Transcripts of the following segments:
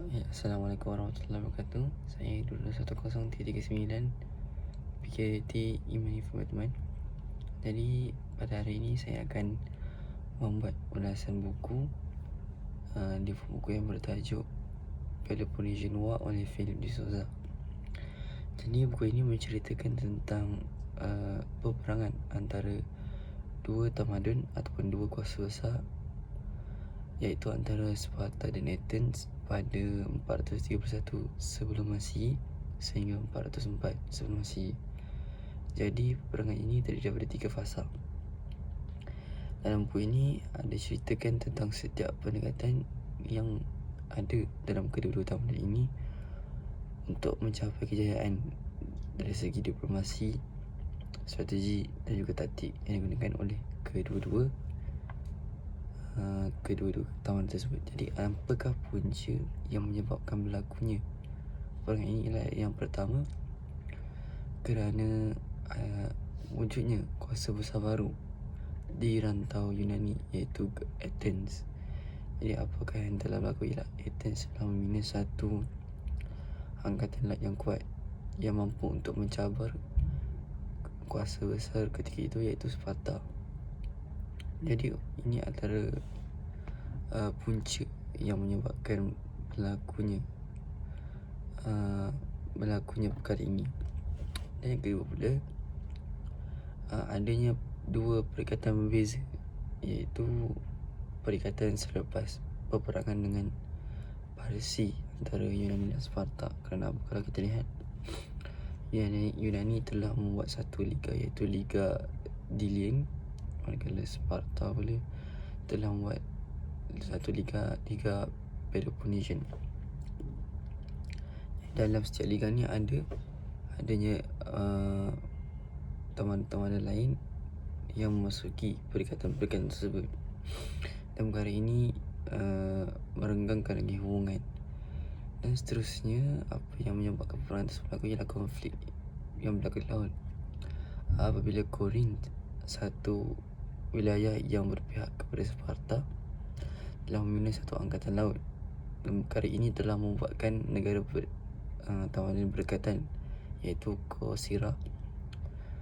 Assalamualaikum warahmatullahi wabarakatuh. Saya Dulu 10339 PKT Iman Information. Jadi pada hari ini saya akan membuat ulasan buku di buku yang bertajuk Peloponnesian War oleh Philip de Souza. Jadi buku ini menceritakan tentang peperangan antara dua tamadun ataupun dua kuasa besar, iaitu antara Sparta dan Athens pada 431 sebelum Masihi sehingga 404 sebelum Masihi. Jadi peperangan ini terdiri daripada 3 fasa. Dalam buku ini ada ceritakan tentang setiap pendekatan yang ada dalam kedua-dua tamadun ini untuk mencapai kejayaan dari segi diplomasi, strategi dan juga taktik yang digunakan oleh kedua-dua tamadun tersebut. Jadi apakah punca yang menyebabkan berlakunya peperangan ini? Ialah yang pertama, kerana wujudnya kuasa besar baru di rantau Yunani, iaitu Athens. Jadi apakah yang telah berlaku? Ialah Athens telah membina satu angkatan laut yang kuat yang mampu untuk mencabar kuasa besar ketika itu, iaitu Sparta. Jadi ini antara punca yang menyebabkan berlakunya perkara ini. Dan yang kedua pula, adanya dua perikatan berbeza, iaitu perikatan selepas peperangan dengan Parsi antara Yunani dan Sparta. Kerana kalau kita lihat, Yunani telah membuat satu liga, iaitu Liga Delian, manakala Sparta pula telah membuat satu liga Peloponnesian. Dalam setiap liga ni adanya tamadun-tamadun lain yang memasuki perikatan-perikatan tersebut. Dan perkara ini merenggangkan lagi hubungan. Dan seterusnya, apa yang menyebabkan peperangan tersebut berlaku ialah konflik yang berlaku di laut. Apabila Corinth, satu wilayah yang berpihak kepada Sparta, telah membina satu angkatan laut. Dan perkara ini telah membuatkan negara tamadun berdekatan, iaitu Corcyra,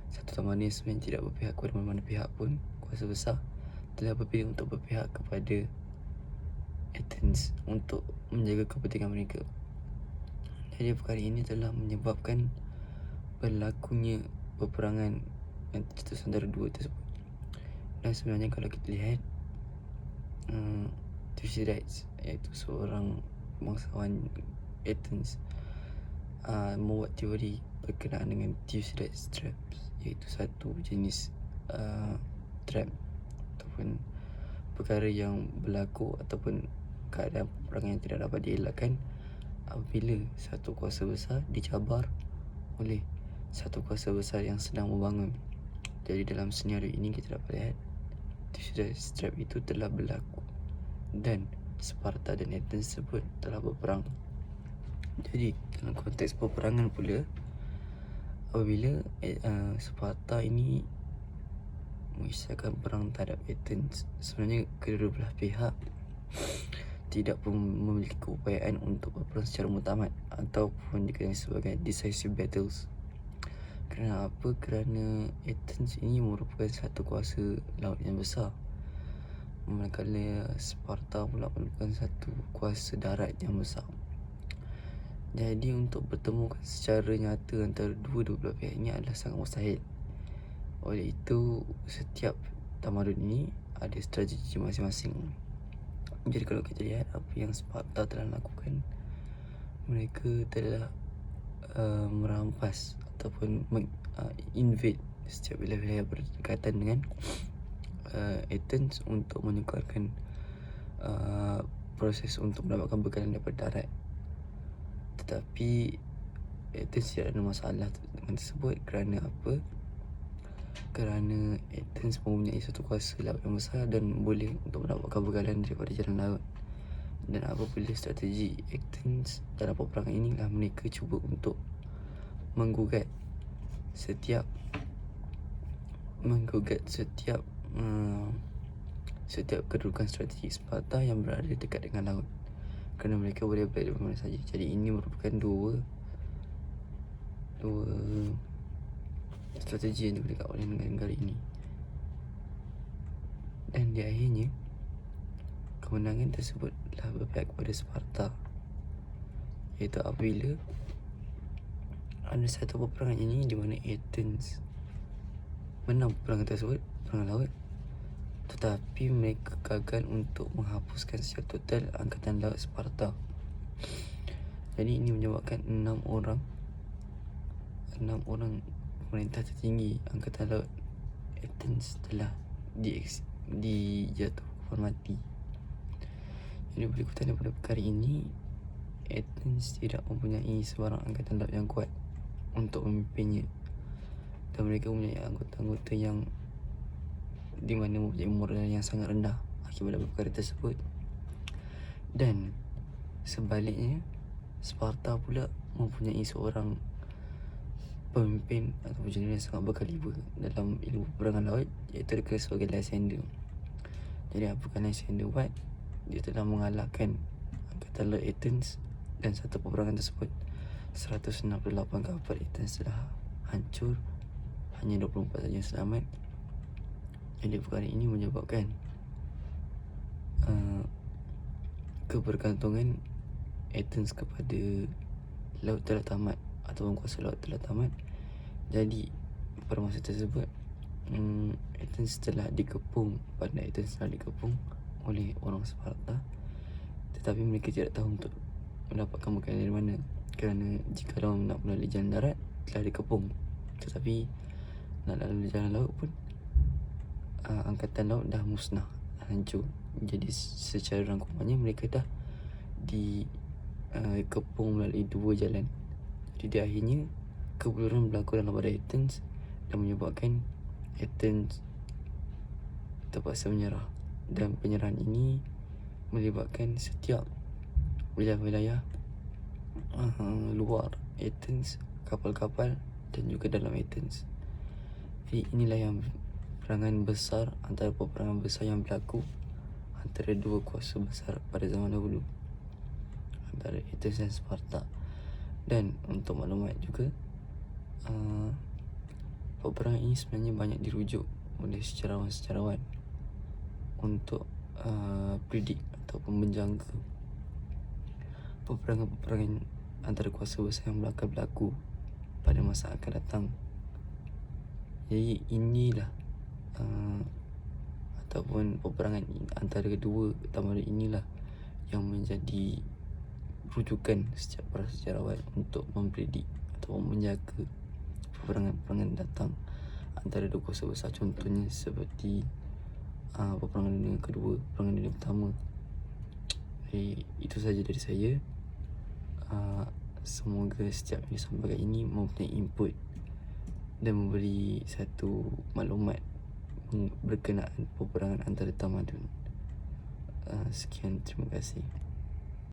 satu tamadun yang sebenarnya tidak berpihak kepada mana-mana pihak pun, kuasa besar, telah berpilih untuk berpihak kepada Athens untuk menjaga kepentingan mereka. Jadi perkara ini telah menyebabkan berlakunya peperangan antara dua tersebut. Dan sebenarnya kalau kita lihat, Thucydides, iaitu seorang bangsawan Athens, membuat teori berkenaan dengan Thucydides traps, iaitu satu jenis trap ataupun perkara yang berlaku ataupun keadaan peperangan yang tidak dapat dielakkan apabila satu kuasa besar dicabar oleh satu kuasa besar yang sedang membangun. Jadi dalam senario ini kita dapat lihat Thucydides trap itu telah berlaku dan Sparta dan Athens tersebut telah berperang. Jadi dalam konteks peperangan pula, apabila Sparta ini mengisahkan perang terhadap Athens, sebenarnya kedua belah pihak tidak pun memiliki keupayaan untuk berperang secara muktamad ataupun dikenali sebagai decisive battles. Kerana apa? Kerana Athens ini merupakan satu kuasa laut yang besar, manakala Sparta pula merupakan satu kuasa darat yang besar. Jadi untuk bertemu secara nyata antara dua belah pihak ini adalah sangat mustahil. Oleh itu, setiap tamadun ini ada strategi masing-masing. Jadi kalau kita lihat apa yang Sparta telah lakukan, mereka telah merampas ataupun invade setiap wilayah berdekatan dengan Athens untuk menukarkan proses untuk mendapatkan bekalan daripada darat. Tetapi Athens tidak ada masalah dengan tersebut. Kerana apa? Kerana Athens mempunyai satu kuasa laut yang besar dan boleh untuk mendapatkan bekalan daripada jalan laut. Dan apabila strategi Athens dalam peperangan inilah mereka cuba untuk menggugat setiap kedudukan strategi Sparta yang berada dekat dengan laut. kerana mereka boleh berada di mana saja. Jadi ini merupakan dua strategi yang digunakan oleh negara ini. Dan di akhirnya kemenangan tersebut telah berpihak kepada Sparta, iaitu apabila ada satu peperangan ini di mana Athens menang peperangan tersebut, perang laut, tetapi mereka gagal untuk menghapuskan secara total angkatan laut Sparta. Jadi ini menyebabkan 6 orang pemerintah tertinggi angkatan laut Athens telah dijatuhkan mati. Jadi berikutan daripada perkara ini, Athens tidak mempunyai sebarang angkatan laut yang kuat untuk memimpinnya, dan mereka mempunyai anggota-anggota yang di mana mempunyai moral yang sangat rendah akibat perkara tersebut. Dan sebaliknya, Sparta pula mempunyai seorang pemimpin atau jenis yang sangat berkaliber dalam ilmu peperangan laut, iaitu dikenal sebagai Lysander. Jadi apakah Lysander buat? Dia telah mengalahkan angkatan laut Athens, dan satu peperangan tersebut 168 kapal Athens telah hancur, hanya 24 saja yang selamat. Jadi perkara ini menyebabkan kebergantungan Athens kepada laut telah tamat atau kuasa laut telah tamat. Jadi pada masa tersebut Athens telah dikepung oleh orang Sparta, tetapi mereka tidak tahu untuk mendapatkan makanan dari mana, kerana jika nak melalui jalan darat telah dikepung, tetapi nak lalu jalan laut pun angkatan laut dah musnah, hancur. Jadi secara rangkumannya mereka dah dikepung melalui dua jalan. Jadi akhirnya kebuluran berlaku dalam pada Athens dan menyebabkan Athens terpaksa menyerah. Dan penyerahan ini melibatkan setiap wilayah-wilayah luar Athens, kapal-kapal dan juga dalam Athens. Jadi inilah yang peperangan besar yang berlaku antara dua kuasa besar pada zaman dahulu, antara Athens dan Sparta. Dan untuk maklumat juga, peperangan ini sebenarnya banyak dirujuk oleh sejarawan-sejarawan untuk predik ataupun menjangka peperangan antara kuasa besar yang akan berlaku pada masa akan datang. Jadi inilah ataupun peperangan antara kedua tamadun inilah yang menjadi rujukan setiap para sejarawan untuk mempredik atau menjaga peperangan datang antara dua kuasa besar. Contohnya seperti peperangan dunia kedua, peperangan dunia pertama. Jadi itu saja dari saya. Semoga setiap yang disampaikan ini mempunyai input dan memberi satu maklumat berkenaan peperangan antara tamadun. Sekian, terima kasih.